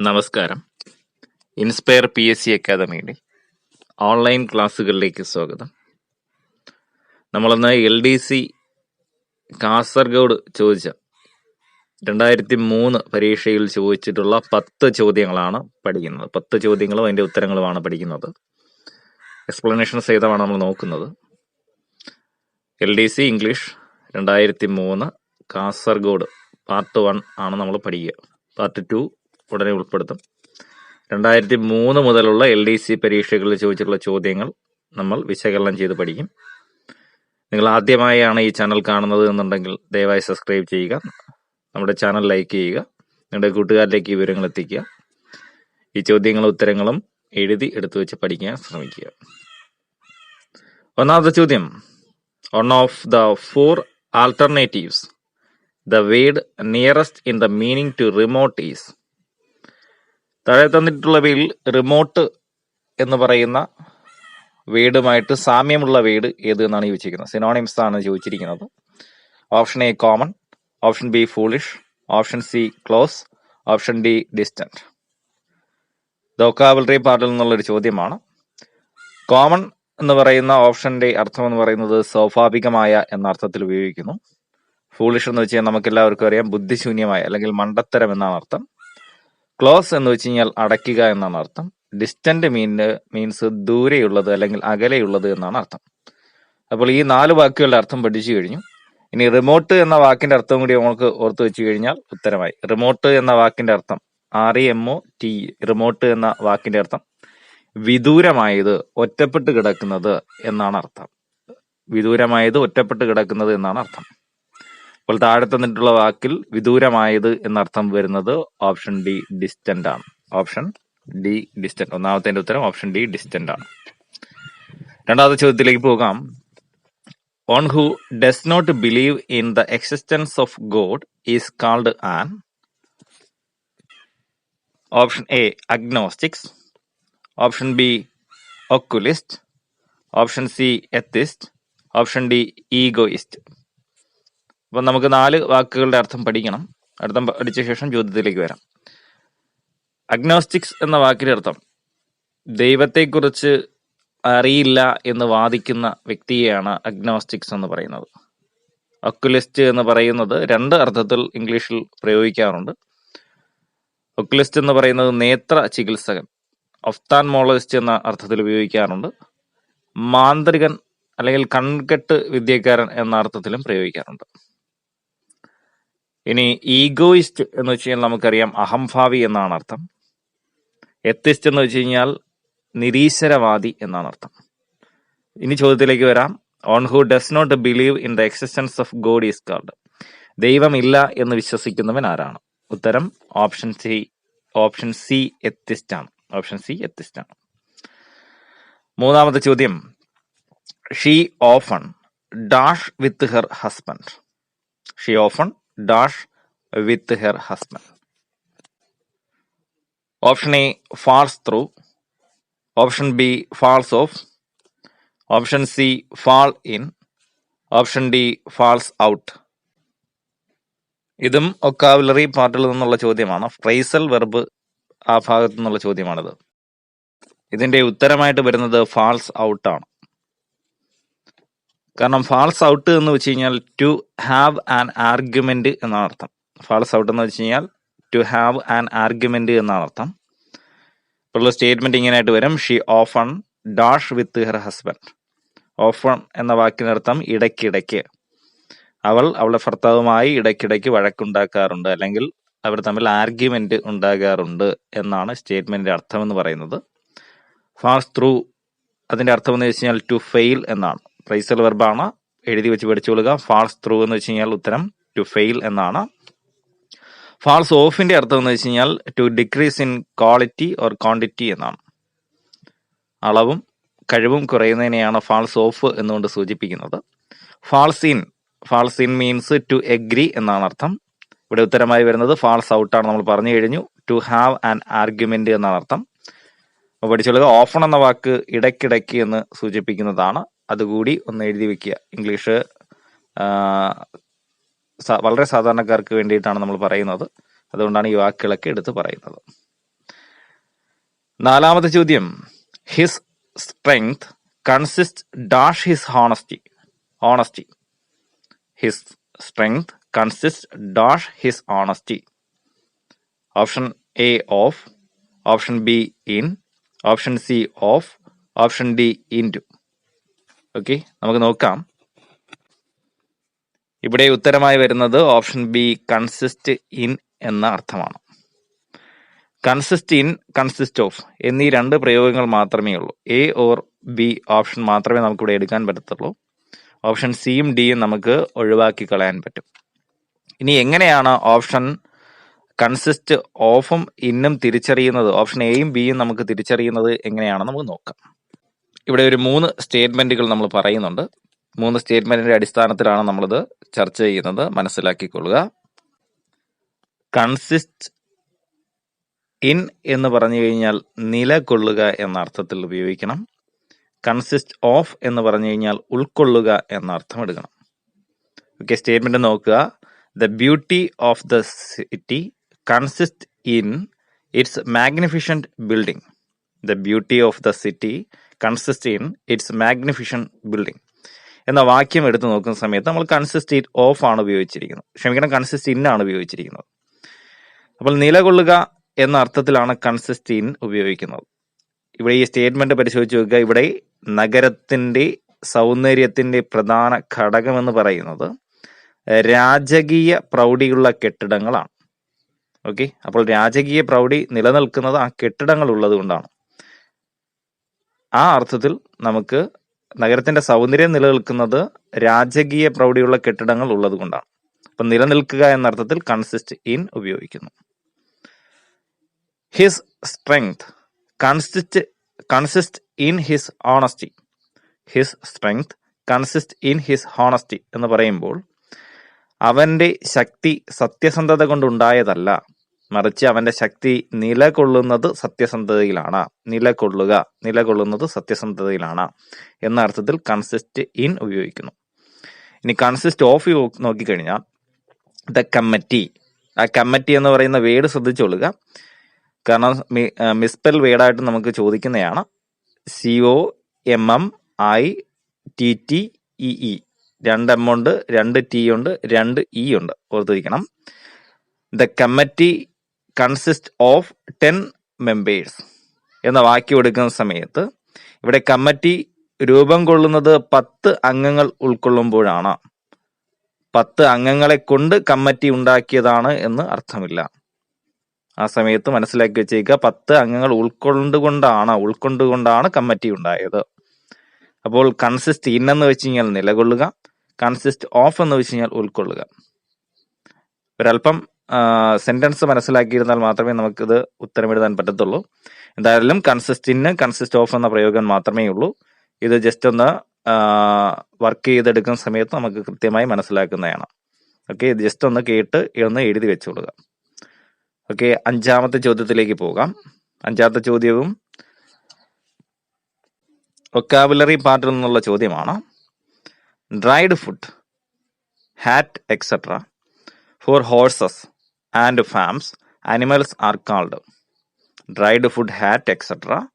നമസ്കാരം. Inspire PSC അക്കാദമിയുടെ online ക്ലാസ്സുകളിലേക്ക് സ്വാഗതം. നമ്മളിന്ന് LDC കാസർഗോഡ് ചോദിച്ച 2003 പരീക്ഷയിൽ ചോദിച്ചിട്ടുള്ള 10 ചോദ്യങ്ങളാണ് പഠിക്കുന്നത്. 10 ചോദ്യങ്ങളും അതിൻ്റെ ഉത്തരങ്ങളുമാണ് പഠിക്കുന്നത്. എക്സ്പ്ലനേഷൻ സഹിതമാണ് നമ്മൾ നോക്കുന്നത്. LDC ഇംഗ്ലീഷ് 2003 കാസർഗോഡ് പാർട്ട് 1 ആണ് നമ്മൾ പഠിക്കുക. പാർട്ട് 2 ഉടനെ ഉൾപ്പെടുത്തും. 2003 മുതലുള്ള LDC പരീക്ഷകളിൽ ചോദിച്ചിട്ടുള്ള ചോദ്യങ്ങൾ നമ്മൾ വിശകലനം ചെയ്ത് പഠിക്കും. നിങ്ങൾ ആദ്യമായാണ് ഈ ചാനൽ കാണുന്നത് എന്നുണ്ടെങ്കിൽ ദയവായി സബ്സ്ക്രൈബ് ചെയ്യുക, നമ്മുടെ ചാനൽ ലൈക്ക് ചെയ്യുക, നിങ്ങളുടെ കൂട്ടുകാരിലേക്ക് ഈ വിവരങ്ങൾ എത്തിക്കുക. ഈ ചോദ്യങ്ങളും ഉത്തരങ്ങളും എഴുതി എടുത്തു വെച്ച് പഠിക്കാൻ ശ്രമിക്കുക. ഒന്നാമത്തെ ചോദ്യം, one of the 4 alternatives the word nearest in the meaning to remote is. താഴെ തന്നിട്ടുള്ളവയിൽ റിമോട്ട് എന്ന് പറയുന്ന വേർഡുമായിട്ട് സാമ്യമുള്ള വേർഡ് ഏത് എന്നാണ് ചോദിച്ചിരിക്കുന്നത്. സിനോണിംസ് ആണ് ചോദിച്ചിരിക്കുന്നത്. Option A common, option B foolish, option C close, option D distant. Vocabulary പാർട്ടിൽ നിന്നുള്ളൊരു ചോദ്യമാണ്. കോമൺ എന്ന് പറയുന്ന ഓപ്ഷന്റെ അർത്ഥം എന്ന് പറയുന്നത് സ്വാഭാവികമായ എന്ന അർത്ഥത്തിൽ ഉപയോഗിക്കുന്നു. ഫൂളിഷ് എന്ന് വെച്ച് കഴിഞ്ഞാൽ നമുക്ക് എല്ലാവർക്കും അറിയാം ബുദ്ധിശൂന്യമായ അല്ലെങ്കിൽ മണ്ടത്തരം എന്നാണ് അർത്ഥം. ക്ലോസ് എന്ന് വെച്ച് കഴിഞ്ഞാൽ അടയ്ക്കുക എന്നാണ് അർത്ഥം. ഡിസ്റ്റന്റ് മീൻസ് ദൂരെയുള്ളത് അല്ലെങ്കിൽ അകലെയുള്ളത് എന്നാണ് അർത്ഥം. അപ്പോൾ ഈ 4 വാക്കുകളുടെ അർത്ഥം പഠിച്ചു കഴിഞ്ഞു. ഇനി റിമോട്ട് എന്ന വാക്കിന്റെ അർത്ഥം കൂടി നമുക്ക് ഓർത്തു വെച്ച് കഴിഞ്ഞാൽ ഉത്തരമായി. റിമോട്ട് എന്ന വാക്കിന്റെ അർത്ഥം REMOTE. റിമോട്ട് എന്ന വാക്കിന്റെ അർത്ഥം വിദൂരമായത്, ഒറ്റപ്പെട്ട് കിടക്കുന്നത് എന്നാണ് അർത്ഥം. വിദൂരമായത്, ഒറ്റപ്പെട്ട് കിടക്കുന്നത് എന്നാണ് അർത്ഥം. അപ്പോൾ താഴെ തന്നിട്ടുള്ള വാക്കിൽ വിദൂരമായത് എന്നർത്ഥം വരുന്നത് ഓപ്ഷൻ ഡി ഡിസ്റ്റന്റ് ആണ്. Option D distant. ഒന്നാമത്തെ ഉത്തരം ഓപ്ഷൻ ഡി ഡിസ്റ്റന്റ് ആണ്. രണ്ടാമത്തെ ചോദ്യത്തിലേക്ക് പോകാം. One who does not believe in the existence of God is called an. Option A agnostics, option B occultist, option C atheist, option D egoist. അപ്പം നമുക്ക് 4 വാക്കുകളുടെ അർത്ഥം പഠിക്കണം. അർത്ഥം പഠിച്ച ശേഷം ചോദ്യത്തിലേക്ക് വരാം. അഗ്നോസ്റ്റിക്സ് എന്ന വാക്കിന്റെ അർത്ഥം ദൈവത്തെക്കുറിച്ച് അറിയില്ല എന്ന് വാദിക്കുന്ന വ്യക്തിയെയാണ് അഗ്നോസ്റ്റിക്സ് എന്ന് പറയുന്നത്. ഒക്കുലിസ്റ്റ് എന്ന് പറയുന്നത് 2 അർത്ഥത്തിൽ ഇംഗ്ലീഷിൽ പ്രയോഗിക്കാറുണ്ട്. ഒക്കുലിസ്റ്റ് എന്ന് പറയുന്നത് നേത്ര ചികിത്സകൻ, ഒഫ്താൽമോളജിസ്റ്റ് എന്ന അർത്ഥത്തിൽ ഉപയോഗിക്കാറുണ്ട്. മാന്ത്രികൻ അല്ലെങ്കിൽ കൺകെട്ട് വിദ്യക്കാരൻ എന്ന അർത്ഥത്തിലും പ്രയോഗിക്കാറുണ്ട്. ഇനി ഈഗോയിസ്റ്റ് എന്ന് വെച്ച് കഴിഞ്ഞാൽ നമുക്കറിയാം അഹംഭാവി എന്നാണ് അർത്ഥം. എത്തിസ്റ്റ് എന്ന് വെച്ച് കഴിഞ്ഞാൽ നിരീശ്വരവാദി എന്നാണ് അർത്ഥം. ഇനി ചോദ്യത്തിലേക്ക് വരാം. One who does not believe in the existence of God is called. ദൈവമില്ല എന്ന് വിശ്വസിക്കുന്നവൻ ആരാണ്? ഉത്തരം ഓപ്ഷൻ സി എത്തിസ്റ്റ് ആണ്. ഓപ്ഷൻ സി എത്തിസ്റ്റ് ആണ്. മൂന്നാമത്തെ ചോദ്യം, she often dash with her husband. She often dash with her husband. Option A falls through, option B falls off, option C fall in, option D falls out. ഇതും vocabulary പാർട്ടിൽ നിന്നുള്ള ചോദ്യമാണ്. Phrasal verb ആ ഭാഗത്തു നിന്നുള്ള ചോദ്യമാണിത്. ഇതിന്റെ ഉത്തരമായിട്ട് വരുന്നത് ഫാൾസ് ഔട്ട് ആണ്. കാരണം ഫാൾസ് ഔട്ട് എന്ന് വെച്ച് കഴിഞ്ഞാൽ ടു ഹാവ് ആൻ ആർഗ്യുമെന്റ് എന്നാണ് അർത്ഥം. ഫാൾസ് ഔട്ട് എന്ന് വെച്ച് കഴിഞ്ഞാൽ ടു ഹാവ് ആൻ ആർഗ്യുമെന്റ് എന്നാണ് അർത്ഥം. ഇപ്പോൾ സ്റ്റേറ്റ്മെന്റ് ഇങ്ങനെയായിട്ട് വരും. She often dash with her husband. Often എന്ന വാക്കിനർത്ഥം ഇടയ്ക്കിടയ്ക്ക്. അവളുടെ ഭർത്താവുമായി ഇടയ്ക്കിടയ്ക്ക് വഴക്കുണ്ടാക്കാറുണ്ട് അല്ലെങ്കിൽ അവർ തമ്മിൽ ആർഗ്യുമെന്റ് ഉണ്ടാകാറുണ്ട് എന്നാണ് സ്റ്റേറ്റ്മെന്റിന്റെ അർത്ഥം എന്ന് പറയുന്നത്. ഫാൾസ് ത്രൂ അതിന്റെ അർത്ഥം എന്ന് വെച്ച് കഴിഞ്ഞാൽ ടു ഫെയിൽ എന്നാണ്. ഫ്രൈസൽ വെർബാണ്, എഴുതി വെച്ച് പഠിച്ചുകൊള്ളുക. ഫാൾസ് ത്രൂ എന്ന് വെച്ച് കഴിഞ്ഞാൽ ഉത്തരം ടു ഫെയിൽ എന്നാണ്. ഫാൾസ് ഓഫിന്റെ അർത്ഥം എന്ന് വെച്ച് കഴിഞ്ഞാൽ to decrease in quality or quantity എന്നാണ്. അളവും കഴിവും കുറയുന്നതിനെയാണ് ഫാൾസ് ഓഫ് എന്നുകൊണ്ട് സൂചിപ്പിക്കുന്നത്. Falls in means to agree എന്നാണ് അർത്ഥം. ഇവിടെ ഉത്തരമായി വരുന്നത് ഫാൾസ് ഔട്ട് ആണ്. നമ്മൾ പറഞ്ഞു കഴിഞ്ഞു. ടു ഹാവ് ആൻ ആർഗ്യുമെന്റ് എന്നാണ് അർത്ഥം. പഠിച്ചുള്ളത് ഓഫൺ എന്ന വാക്ക് ഇടയ്ക്കിടയ്ക്ക് എന്ന് സൂചിപ്പിക്കുന്നതാണ്. അതുകൂടി ഒന്ന് എഴുതി വെക്കുക. ഇംഗ്ലീഷ് വളരെ സാധാരണക്കാർക്ക് വേണ്ടിയിട്ടാണ് നമ്മൾ പറയുന്നത്. അതുകൊണ്ടാണ് ഈ വാക്കുകളൊക്കെ എടുത്ത് പറയുന്നത്. നാലാമത്തെ ചോദ്യം, his strength consist dash his honesty. His strength consist dash his honesty. Option A of, option be in, option C of, option D into. Okay, നമുക്ക് നോക്കാം. ഇവിടെ ഉത്തരമായി വരുന്നത് ഓപ്ഷൻ ബി കൺസിസ്റ്റ് ഇൻ എന്ന അർത്ഥമാണ്. കൺസിസ്റ്റ് ഇൻ, കൺസിസ്റ്റ് ഓഫ് എന്നീ രണ്ട് പ്രയോഗങ്ങൾ മാത്രമേ ഉള്ളൂ. എ ഓർ ബി ഓപ്ഷൻ മാത്രമേ നമുക്കിവിടെ എടുക്കാൻ പറ്റത്തുള്ളൂ. ഓപ്ഷൻ സിയും ഡിയും നമുക്ക് ഒഴിവാക്കി കളയാൻ പറ്റും. ഇനി എങ്ങനെയാണ് ഓപ്ഷൻ കൺസിസ്റ്റ് ഓഫും ഇന്നും തിരിച്ചറിയുന്നത്, ഓപ്ഷൻ എയും ബിയും നമുക്ക് തിരിച്ചറിയുന്നത് എങ്ങനെയാണെന്ന് നമുക്ക് നോക്കാം. ഇവിടെ ഒരു 3 സ്റ്റേറ്റ്മെന്റുകൾ നമ്മൾ പറയുന്നുണ്ട്. 3 സ്റ്റേറ്റ്മെന്റിന്റെ അടിസ്ഥാനത്തിലാണ് നമ്മളിത് ചർച്ച ചെയ്യുന്നത്, മനസ്സിലാക്കിക്കൊള്ളുക. കൺസിസ്റ്റ് ഇൻ എന്ന് പറഞ്ഞു കഴിഞ്ഞാൽ നിലകൊള്ളുക എന്ന അർത്ഥത്തിൽ ഉപയോഗിക്കണം. കൺസിസ്റ്റ് ഓഫ് എന്ന് പറഞ്ഞു കഴിഞ്ഞാൽ ഉൾക്കൊള്ളുക എന്ന അർത്ഥം എടുക്കണം. ഓക്കെ, സ്റ്റേറ്റ്മെന്റ് നോക്കുക. The beauty of the city consist in its magnificent building. The beauty of the city consist in its magnificent building എന്ന വാക്യം എടുത്തു നോക്കുന്ന സമയത്ത് നമ്മൾ കൺസിസ്റ്റ് ഓഫ് ആണ് ഉപയോഗിച്ചിരിക്കുന്നത്, കൺസിസ്റ്റ് ഇൻ ആണ് ഉപയോഗിച്ചിരിക്കുന്നത്. അപ്പോൾ നിലകൊള്ളുക എന്ന അർത്ഥത്തിലാണ് കൺസിസ്റ്റ് ഇൻ ഉപയോഗിക്കുന്നത്. ഇവിടെ ഈ സ്റ്റേറ്റ്മെന്റ് പരിശോധിച്ച് നോക്കുക. ഇവിടെ നഗരത്തിന്റെ സൗന്ദര്യത്തിന്റെ പ്രധാന ഘടകം എന്ന് പറയുന്നത് രാജകീയ പ്രൗഢിയുള്ള കെട്ടിടങ്ങളാണ്. ഓക്കെ, അപ്പോൾ രാജകീയ പ്രൗഢി നിലനിൽക്കുന്നത് ആ കെട്ടിടങ്ങൾ ഉള്ളത് കൊണ്ടാണ്. ആ അർത്ഥത്തിൽ നമുക്ക് നഗരത്തിന്റെ സൗന്ദര്യം നിലനിൽക്കുന്നത് രാജകീയ പ്രൗഢിയുള്ള കെട്ടിടങ്ങൾ ഉള്ളത് കൊണ്ടാണ്. അപ്പൊ നിലനിൽക്കുക എന്ന അർത്ഥത്തിൽ കൺസിസ്റ്റ് ഇൻ ഉപയോഗിക്കുന്നു. His strength consist in his honesty. His strength consist in his honesty എന്ന് പറയുമ്പോൾ അവന്റെ ശക്തി സത്യസന്ധത കൊണ്ടുണ്ടായതല്ല, മറിച്ച് അവന്റെ ശക്തി നിലകൊള്ളുന്നത് സത്യസന്ധതയിലാണ്. നിലകൊള്ളുന്നത് സത്യസന്ധതയിലാണ് എന്ന അർത്ഥത്തിൽ കൺസിസ്റ്റ് ഇൻ ഉപയോഗിക്കുന്നു. ഇനി കൺസിസ്റ്റ് ഓഫ് നോക്കിക്കഴിഞ്ഞാൽ ദ കമ്മിറ്റി. ആ കമ്മിറ്റി എന്ന് പറയുന്ന വേർഡ് ശ്രദ്ധിച്ചോളുക, കാരണം മിസ്പെൽ വേർഡായിട്ട് നമുക്ക് ചോദിക്കുന്നതാണ്. COMMITTEE 2 M ഉണ്ട്, 2 T ഉണ്ട്, 2 E ഉണ്ട്, ഓർത്തിരിക്കണം. The committee consist of 10 members എന്ന വാക്യം എടുക്കുന്ന സമയത്ത് ഇവിടെ കമ്മിറ്റി രൂപം കൊള്ളുന്നത് 10 അംഗങ്ങൾ ഉൾക്കൊള്ളുമ്പോഴാണ്. 10 അംഗങ്ങളെ കൊണ്ട് കമ്മിറ്റി ഉണ്ടാക്കിയതാണ് എന്ന് അർത്ഥമില്ല. ആ സമയത്ത് മനസ്സിലാക്കി വെച്ചേക്കുക, 10 അംഗങ്ങൾ ഉൾക്കൊണ്ടുകൊണ്ടാണ് കമ്മിറ്റി ഉണ്ടായത്. അപ്പോൾ കൺസിസ്റ്റ് ഇൻ എന്ന് വെച്ച് കഴിഞ്ഞാൽ നിലകൊള്ളുക, കൺസിസ്റ്റ് ഓഫ് എന്ന് വെച്ച് കഴിഞ്ഞാൽ ഉൾക്കൊള്ളുക. ഒരല്പം സെന്റൻസ് മനസ്സിലാക്കിയിരുന്നാൽ മാത്രമേ നമുക്കിത് ഉത്തരമെഴുതാൻ പറ്റത്തുള്ളൂ. എന്തായാലും കൺസിസ്റ്റ് ഇൻ, കൺസിസ്റ്റ് ഓഫ് എന്ന പ്രയോഗം മാത്രമേ ഉള്ളൂ. ഇത് ജസ്റ്റ് ഒന്ന് വർക്ക് ചെയ്തെടുക്കുന്ന സമയത്ത് നമുക്ക് കൃത്യമായി മനസ്സിലാക്കുന്നതാണ്. ഓക്കെ, ഇത് ജസ്റ്റ് ഒന്ന് കേട്ട് ഒന്ന് എഴുതി വെച്ചോളുക. ഓക്കെ, 5ാമത്തെ ചോദ്യത്തിലേക്ക് പോകാം. 5ാമത്തെ ചോദ്യവും വൊക്കാബുലറി പാർട്ടിൽ നിന്നുള്ള ചോദ്യമാണ്. Dried food, hat etcetera four horses and farms animals are called. Dried food, hat, etc.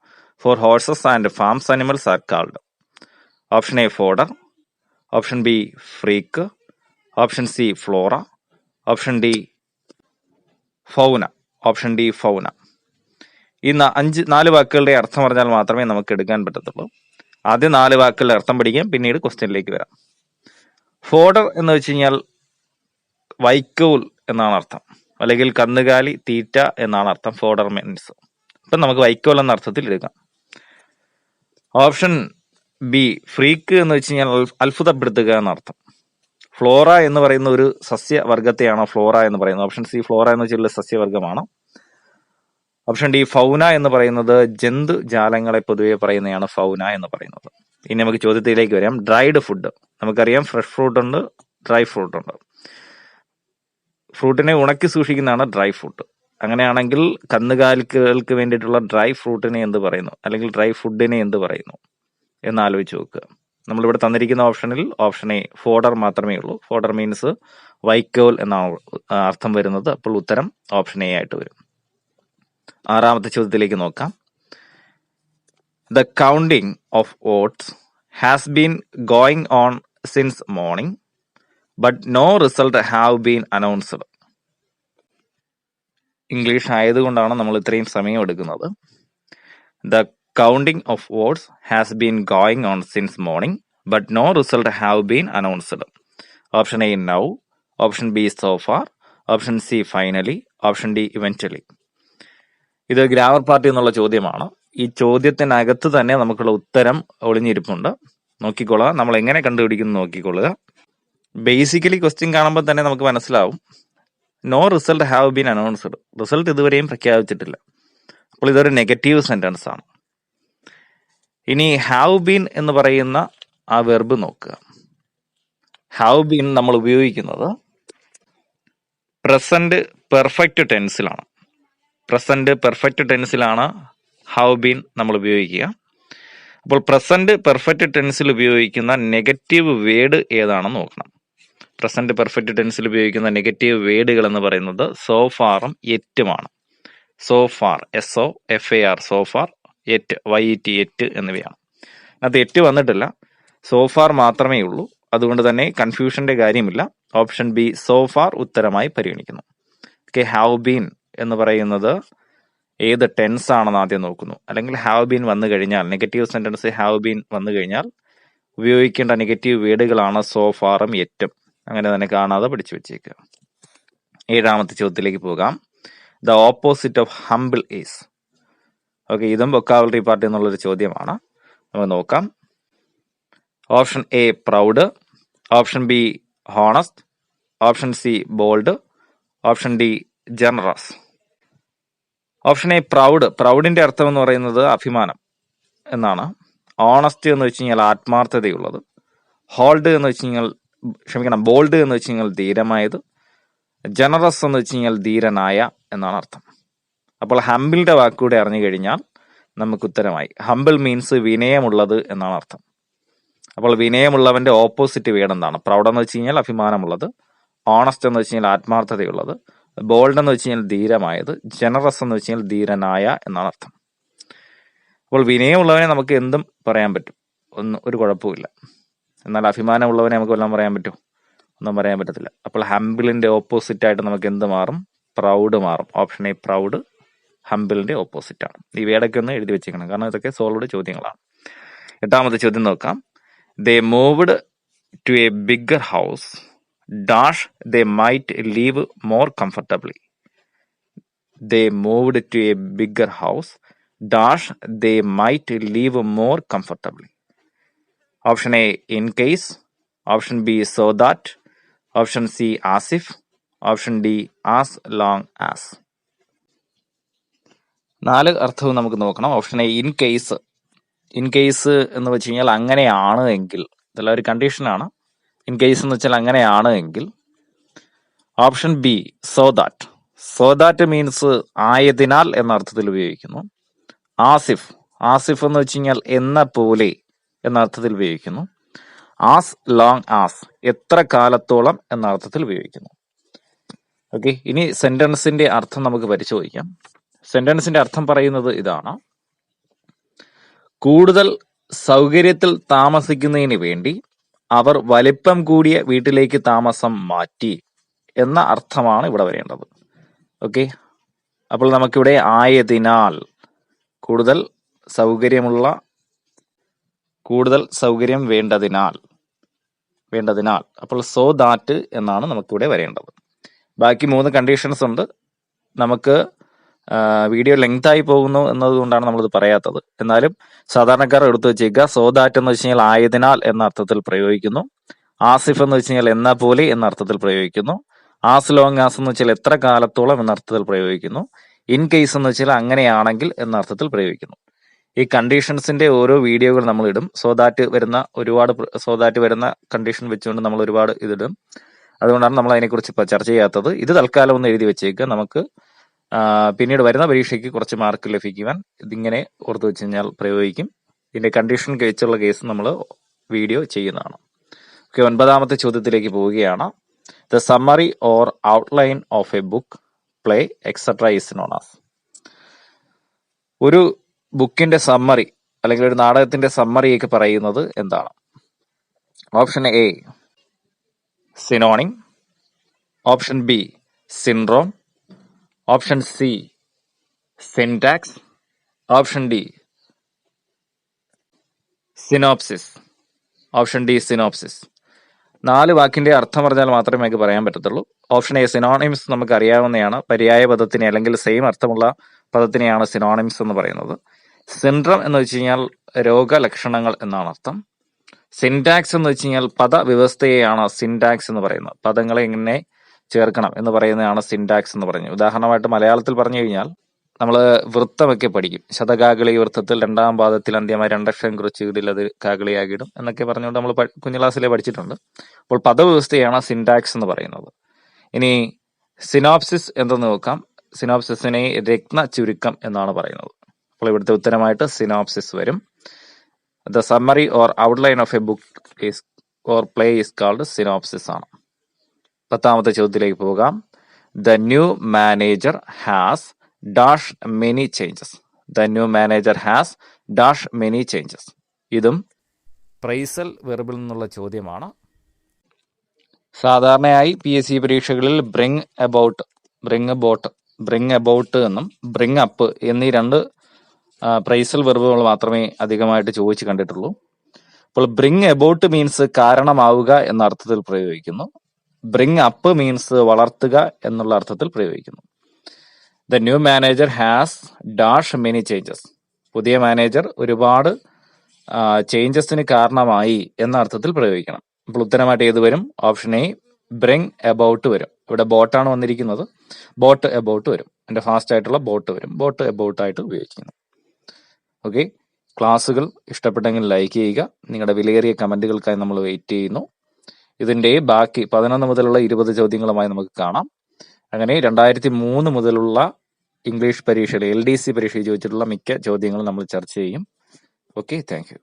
for horses and farms animals are called. Option A fodder, option B freak, option C flora, option D fauna. Option D fauna. ഈ 4 വാക്കുകളുടെ അർത്ഥം പറഞ്ഞാൽ മാത്രമേ നമുക്ക് എടുക്കാൻ പറ്റത്തുള്ളൂ. ആദ്യം 4 വാക്കുകളുടെ അർത്ഥം പഠിക്കാം, പിന്നീട് ക്വസ്റ്റ്യനിലേക്ക് വരാം. ഫോഡർ എന്ന് വെച്ച് കഴിഞ്ഞാൽ വൈക്കോൽ എന്നാണ് അർത്ഥം, അല്ലെങ്കിൽ കന്നുകാലി തീറ്റ എന്നാണ് അർത്ഥം. ഫോഡർ മീൻസ് ഇപ്പം നമുക്ക് വൈക്കോൽ എന്ന അർത്ഥത്തിൽ എടുക്കാം. ഓപ്ഷൻ ബി ഫ്രീക്ക് എന്ന് വെച്ച് കഴിഞ്ഞാൽ അത്ഭുതപ്പെടുത്തുക എന്നർത്ഥം. ഫ്ലോറ എന്ന് പറയുന്ന ഒരു സസ്യവർഗത്തെയാണോ ഫ്ലോറ എന്ന് പറയുന്നത്. ഓപ്ഷൻ സി ഫ്ലോറ എന്ന് വെച്ചുള്ള സസ്യവർഗമാണ്. ഓപ്ഷൻ ഡി ഫൗന എന്ന് പറയുന്നത് ജന്തുജാലങ്ങളെ പൊതുവെ പറയുന്നതാണ് ഫൗന എന്ന് പറയുന്നത്. ഇനി നമുക്ക് ചോദ്യത്തിലേക്ക് വരാം. ഡ്രൈഡ് ഫുഡ്, നമുക്കറിയാം ഫ്രഷ് ഫ്രൂട്ട് ഉണ്ട്, ഡ്രൈ ഫ്രൂട്ട് ഉണ്ട്. ഫ്രൂട്ടിനെ ഉണക്കി സൂക്ഷിക്കുന്നതാണ് ഡ്രൈ ഫ്രൂട്ട്. അങ്ങനെയാണെങ്കിൽ കന്നുകാലികൾക്ക് വേണ്ടിയിട്ടുള്ള ഡ്രൈ ഫ്രൂട്ടിനെ എന്ത് പറയുന്നു, അല്ലെങ്കിൽ ഡ്രൈ ഫുഡിനെ എന്ത് പറയുന്നു എന്ന് ആലോചിച്ച് നോക്കുക. നമ്മളിവിടെ തന്നിരിക്കുന്ന ഓപ്ഷനിൽ ഓപ്ഷൻ എ ഫോഡർ മാത്രമേ ഉള്ളൂ. ഫോഡർ മീൻസ് വൈക്കോൽ എന്നാണ് അർത്ഥം വരുന്നത്. അപ്പോൾ ഉത്തരം ഓപ്ഷൻ എ ആയിട്ട് വരും. 6ാമത്തെ ചോദ്യത്തിലേക്ക് നോക്കാം. The counting of votes has been going on since morning, but no result have been announced. English ആയതുകൊണ്ടാണ് നമ്മൾ ഇത്രയും സമയം എടുക്കുന്നത്. The counting of votes has been going on since morning, but no result have been announced. Option A now, option B so far, option C finally, option D eventually. ഇത് grammar party എന്നുള്ള ചോദ്യമാണ്. ഈ ചോദ്യത്തിനകത്ത് തന്നെ നമുക്കുള്ള ഉത്തരം ഒളിഞ്ഞിരിപ്പുണ്ട്. നോക്കിക്കൊള്ളുക. നമ്മൾ എങ്ങനെ കണ്ടുപിടിക്കുന്നു നോക്കിക്കൊള്ളുക. ബേസിക്കലി ക്വസ്റ്റ്യൻ കാണുമ്പോൾ തന്നെ നമുക്ക് മനസ്സിലാവും no result have been announced. Result ഇതുവരെയും പ്രഖ്യാപിച്ചിട്ടില്ല. അപ്പോൾ ഇതൊരു നെഗറ്റീവ് സെന്റൻസ് ആണ്. ഇനി ഹാവ് ബീൻ എന്ന് പറയുന്ന ആ വെർബ് നോക്കുക. ഹാവ് ബീൻ നമ്മൾ ഉപയോഗിക്കുന്നത് പ്രസന്റ് പെർഫെക്റ്റ് ടെൻസിലാണ്. പ്രസന്റ് പെർഫെക്റ്റ് ടെൻസിലാണ് ഹാവ് ബീൻ നമ്മൾ ഉപയോഗിക്കുക. അപ്പോൾ പ്രസന്റ് പെർഫെക്റ്റ് ടെൻസിൽ ഉപയോഗിക്കുന്ന നെഗറ്റീവ് വേർഡ് ഏതാണെന്ന് നോക്കണം. പ്രസന്റ് പെർഫെക്റ്റ് ടെൻസിൽ ഉപയോഗിക്കുന്ന നെഗറ്റീവ് വേർഡുകൾ എന്ന് പറയുന്നത് സോ ഫാറും യെറ്റുമാണ്. So far, SOFAR, so far, yet, YET, yet എന്നിവയാണ്. അത് യെറ്റ് വന്നിട്ടില്ല, സോ ഫാർ മാത്രമേ ഉള്ളൂ. അതുകൊണ്ട് തന്നെ കൺഫ്യൂഷന്റെ കാര്യമില്ല. ഓപ്ഷൻ ബി സോ ഫാർ ഉത്തരമായി പരിഗണിക്കുന്നു. ഓക്കെ, ഹാവ് ബീൻ എന്ന് പറയുന്നത് ഏത് ടെൻസ് ആണെന്ന് ആദ്യം നോക്കുന്നു. അല്ലെങ്കിൽ ഹാവ് ബീൻ വന്നു കഴിഞ്ഞാൽ, നെഗറ്റീവ് സെന്റൻസ് ഹാവ് ബീൻ വന്നു കഴിഞ്ഞാൽ ഉപയോഗിക്കേണ്ട നെഗറ്റീവ് വേർഡുകളാണ് സോ ഫാറും യെറ്റും. അങ്ങനെ തന്നെ കാണാതെ പഠിച്ചു വെച്ചേക്കുക. 7ാമത്തെ ചോദ്യത്തിലേക്ക് പോകാം. The opposite of humble is. Okay, ഇതും വൊക്കാബുലറി പാർട്ട് എന്നുള്ളൊരു ചോദ്യമാണ്. നമുക്ക് നോക്കാം. Option A proud, option B honest, option C bold, option D generous. Option A proud. പ്രൗഡിന്റെ അർത്ഥം എന്ന് പറയുന്നത് അഭിമാനം എന്നാണ്. ഓണസ്റ്റ് എന്ന് വെച്ച് കഴിഞ്ഞാൽ ആത്മാർത്ഥതയുള്ളത്. ബോൾഡ് എന്ന് വെച്ച് കഴിഞ്ഞാൽ ധീരമായത്. ജനറസ് എന്ന് വെച്ച് കഴിഞ്ഞാൽ ധീരനായ എന്നാണ് അർത്ഥം. അപ്പോൾ ഹംബിളിന്റെ വാക്കുകൂടെ അറിഞ്ഞു കഴിഞ്ഞാൽ നമുക്ക് ഉത്തരമായി. ഹംബിൾ മീൻസ് വിനയമുള്ളത് എന്നാണ് അർത്ഥം. അപ്പോൾ വിനയമുള്ളവന്റെ ഓപ്പോസിറ്റ് വേർഡ് എന്താണ്? പ്രൗഡ് എന്ന് വെച്ച് കഴിഞ്ഞാൽ അഭിമാനമുള്ളത്, ഓണസ്റ്റ് എന്ന് വെച്ച് കഴിഞ്ഞാൽ ആത്മാർത്ഥതയുള്ളത്, ബോൾഡ് എന്ന് വെച്ച് കഴിഞ്ഞാൽ ധീരമായത്, ജനറസ് എന്ന് വെച്ച് കഴിഞ്ഞാൽ ധീരനായ എന്നാണ് അർത്ഥം. അപ്പോൾ വിനയമുള്ളവനെ നമുക്ക് എന്തും പറയാൻ പറ്റും, ഒരു കുഴപ്പമില്ല. എന്നാൽ അഭിമാനമുള്ളവനെ നമുക്ക് വല്ലതും പറയാൻ പറ്റുമോ? ഒന്നും പറയാൻ പറ്റത്തില്ല. അപ്പോൾ ഹംബിളിന്റെ ഓപ്പോസിറ്റ് ആയിട്ട് നമുക്ക് എന്ത് മാറും? പ്രൗഡ് മാറും. ഓപ്ഷൻ എ പ്രൗഡ് ഹംബിളിന്റെ ഓപ്പോസിറ്റ് ആണ്. ഈ വേടൊക്കെ ഒന്ന് എഴുതി വെച്ചേക്കണം, കാരണം ഇതൊക്കെ സോൾവ്ഡ് ചോദ്യങ്ങളാണ്. 8ാമത്തെ ചോദ്യം നോക്കാം. They moved to a bigger house dash they might live more comfortably. They moved to a bigger house dash they might live more comfortably. Option A in case, option B so that, option C as if, option D as long as. 4 അർത്ഥവും നമുക്ക് നോക്കണം. Option A in case. In case എന്ന് വെച്ച് കഴിഞ്ഞാൽ അങ്ങനെയാണ് എങ്കിൽ, ഇതെല്ലാം ഒരു കണ്ടീഷനാണ്. ഇൻ കേസ് എന്ന് വെച്ചാൽ അങ്ങനെയാണ് എങ്കിൽ. Option B so that. So that means ആയതിനാൽ എന്ന അർത്ഥത്തിൽ ഉപയോഗിക്കുന്നു. ആസിഫ്. ആസിഫ് എന്ന് വെച്ച് കഴിഞ്ഞാൽ എന്ന പോലെ എന്ന അർത്ഥത്തിൽ ഉപയോഗിക്കുന്നു. ആസ് ലോങ് ആസ്, എത്ര കാലത്തോളം എന്ന അർത്ഥത്തിൽ ഉപയോഗിക്കുന്നു. ഓക്കെ, ഇനി സെന്റൻസിന്റെ അർത്ഥം നമുക്ക് പരിശോധിക്കാം. സെന്റൻസിന്റെ അർത്ഥം പറയുന്നത് ഇതാണ്: കൂടുതൽ സൗകര്യത്തിൽ താമസിക്കുന്നതിന് വേണ്ടി അവർ വലിപ്പം കൂടിയ വീട്ടിലേക്ക് താമസം മാറ്റി എന്ന അർത്ഥമാണ് ഇവിടെ വരേണ്ടത്. ഓക്കെ, അപ്പോൾ നമുക്കിവിടെ ആയതിനാൽ, കൂടുതൽ സൗകര്യം വേണ്ടതിനാൽ, അപ്പോൾ സോ ദാറ്റ് എന്നാണ് നമുക്കിവിടെ വരേണ്ടത്. ബാക്കി 3 കണ്ടീഷൻസ് ഉണ്ട്. നമുക്ക് വീഡിയോ ലെങ്ത് ആയി പോകുന്നു എന്നതുകൊണ്ടാണ് നമ്മളിത് പറയാത്തത്. എന്നാലും സാധാരണക്കാർ എടുത്തു വെച്ചേക്കുക. സോ ദാറ്റ് എന്ന് വെച്ച് കഴിഞ്ഞാൽ ആയതിനാൽ എന്ന അർത്ഥത്തിൽ പ്രയോഗിക്കുന്നു. ആസിഫ് എന്ന് വെച്ച് കഴിഞ്ഞാൽ എന്ന പോലെ എന്ന അർത്ഥത്തിൽ പ്രയോഗിക്കുന്നു. ആസ് ലോങ് ആസ് എന്ന് വെച്ചാൽ എത്ര കാലത്തോളം എന്ന അർത്ഥത്തിൽ പ്രയോഗിക്കുന്നു. ഇൻ കേസ് എന്ന് വെച്ചാൽ അങ്ങനെയാണെങ്കിൽ എന്ന അർത്ഥത്തിൽ പ്രയോഗിക്കുന്നു. ഈ കണ്ടീഷൻസിന്റെ ഓരോ വീഡിയോകൾ നമ്മൾ ഇടും. സോ ദാറ്റ് വരുന്ന കണ്ടീഷൻ വെച്ചുകൊണ്ട് നമ്മൾ ഒരുപാട് ഇതിടും. അതുകൊണ്ടാണ് നമ്മൾ അതിനെക്കുറിച്ച് ചർച്ച ചെയ്യാത്തത്. ഇത് തൽക്കാലം ഒന്ന് എഴുതി വെച്ചേക്കുക. നമുക്ക് പിന്നീട് വരുന്ന പരീക്ഷയ്ക്ക് കുറച്ച് മാർക്ക് ലഭിക്കുവാൻ ഇതിങ്ങനെ ഓർത്ത് വെച്ച് കഴിഞ്ഞാൽ പ്രയോഗിക്കും. ഇതിന്റെ കണ്ടീഷൻ വെച്ചുള്ള കേസ് നമ്മൾ വീഡിയോ ചെയ്യുന്നതാണ്. ഓക്കെ, 9ാമത്തെ ചോദ്യത്തിലേക്ക് പോവുകയാണ്. The summary or outline of A book, play etcetera is known as. ഒരു ബുക്കിന്റെ സമ്മറി അല്ലെങ്കിൽ ഒരു നാടകത്തിന്റെ സമ്മറിയൊക്കെ പറയുന്നത് എന്താണ്? Option A synonym, option B syndrome, option C syntax, option D synopsis. Option D synopsis. 4 വാക്കിന്റെ അർത്ഥം പറഞ്ഞാൽ മാത്രമേ നമുക്ക് പറയാൻ പറ്റത്തുള്ളൂ. ഓപ്ഷൻ എ സിനോണിംസ് നമുക്ക് അറിയാവുന്നതാണ്. പര്യായ പദത്തിനെ അല്ലെങ്കിൽ സെയിം അർത്ഥമുള്ള പദത്തിനെയാണ് സിനോണിംസ് എന്ന് പറയുന്നത്. സിൻഡ്രം എന്ന് വെച്ച് കഴിഞ്ഞാൽ രോഗലക്ഷണങ്ങൾ എന്നാണ് അർത്ഥം. സിൻടാക്സ് എന്ന് വെച്ച് കഴിഞ്ഞാൽ പദവ്യവസ്ഥയെയാണ് സിൻടാക്സ് എന്ന് പറയുന്നത്. പദങ്ങളെ എങ്ങനെ ചേർക്കണം എന്ന് പറയുന്നതാണ് സിൻടാക്സ് എന്ന് പറയുന്നത്. ഉദാഹരണമായിട്ട് മലയാളത്തിൽ പറഞ്ഞു കഴിഞ്ഞാൽ നമ്മൾ വൃത്തമൊക്കെ പഠിക്കും. ശതകാകളി വൃത്തത്തിൽ 2-ാം പാദത്തിൽ അന്ത്യമായി 2 അക്ഷരം കുറിച്ചിടിൽ അത് കാകളിയാകിടും എന്നൊക്കെ പറഞ്ഞുകൊണ്ട് നമ്മൾ കുഞ്ഞു ക്ലാസ്സിലെ പഠിച്ചിട്ടുണ്ട്. അപ്പോൾ പദവ്യവസ്ഥയാണ് സിൻടാക്സ് എന്ന് പറയുന്നത്. ഇനി സിനോപ്സിസ് എന്തെന്ന് നോക്കാം. സിനോപ്സിസിനെ രത്ന ചുരുക്കം എന്നാണ് പറയുന്നത്. അപ്പോൾ ഇവിടുത്തെ ഉത്തരമായിട്ട് സിനോപ്സിസ് വരും. The summary or outline of A book or play is called synopsis ആണ്. 10ാമത്തെ ചോദ്യത്തിലേക്ക് പോകാം. The new manager has dash many changes. The new manager has dash many changes. ഇതും പ്രൈസൽ വെർബിൽ നിന്നുള്ള ചോദ്യമാണ്. സാധാരണയായി PSC പരീക്ഷകളിൽ ബ്രിങ് അബൌട്ട് എന്നും ബ്രിങ് അപ്പ് എന്നീ 2 പ്രൈസൽ വെർബുകൾ മാത്രമേ അധികമായിട്ട് ചോദിച്ചു കണ്ടിട്ടുള്ളൂ. അപ്പോൾ ബ്രിങ് അബൌട്ട് മീൻസ് കാരണമാവുക എന്ന അർത്ഥത്തിൽ പ്രയോഗിക്കുന്നു. ബ്രിങ് അപ്പ് മീൻസ് വളർത്തുക എന്നുള്ള അർത്ഥത്തിൽ പ്രയോഗിക്കുന്നു. The new manager has dash many changes. പുതിയ മാനേജർ ഒരുപാട് ചേഞ്ചസിന് കാരണമായി എന്ന അർത്ഥത്തിൽ പ്രയോഗിക്കണം. അപ്പോൾ ഉത്തരമായിട്ട് ഏത് വരും? ഓപ്ഷൻ എ ബ്രിങ് അബൌട്ട് വരും. ഇവിടെ ബോട്ടാണ് വന്നിരിക്കുന്നത്. ബോട്ട് അബൌട്ട് വരും. എൻ്റെ ഫാസ്റ്റ് ആയിട്ടുള്ള ബോട്ട് വരും. ബോട്ട് അബൌട്ട് ആയിട്ട് ഉപയോഗിക്കുന്നു. ഓക്കെ, ക്ലാസ്സുകൾ ഇഷ്ടപ്പെട്ടെങ്കിൽ ലൈക്ക് ചെയ്യുക. നിങ്ങളുടെ വിലയേറിയ കമന്റുകൾക്കായി നമ്മൾ വെയിറ്റ് ചെയ്യുന്നു. ഇതിന്റെ ബാക്കി 11 മുതലുള്ള 20 ചോദ്യങ്ങളുമായി നമുക്ക് കാണാം. അങ്ങനെ 2003 മുതലുള്ള ഇംഗ്ലീഷ് പരീക്ഷയിൽ LDC പരീക്ഷയിൽ ചോദിച്ചിട്ടുള്ള മിക്ക ചോദ്യങ്ങളും നമ്മൾ ചർച്ച ചെയ്യും. Okay, thank you.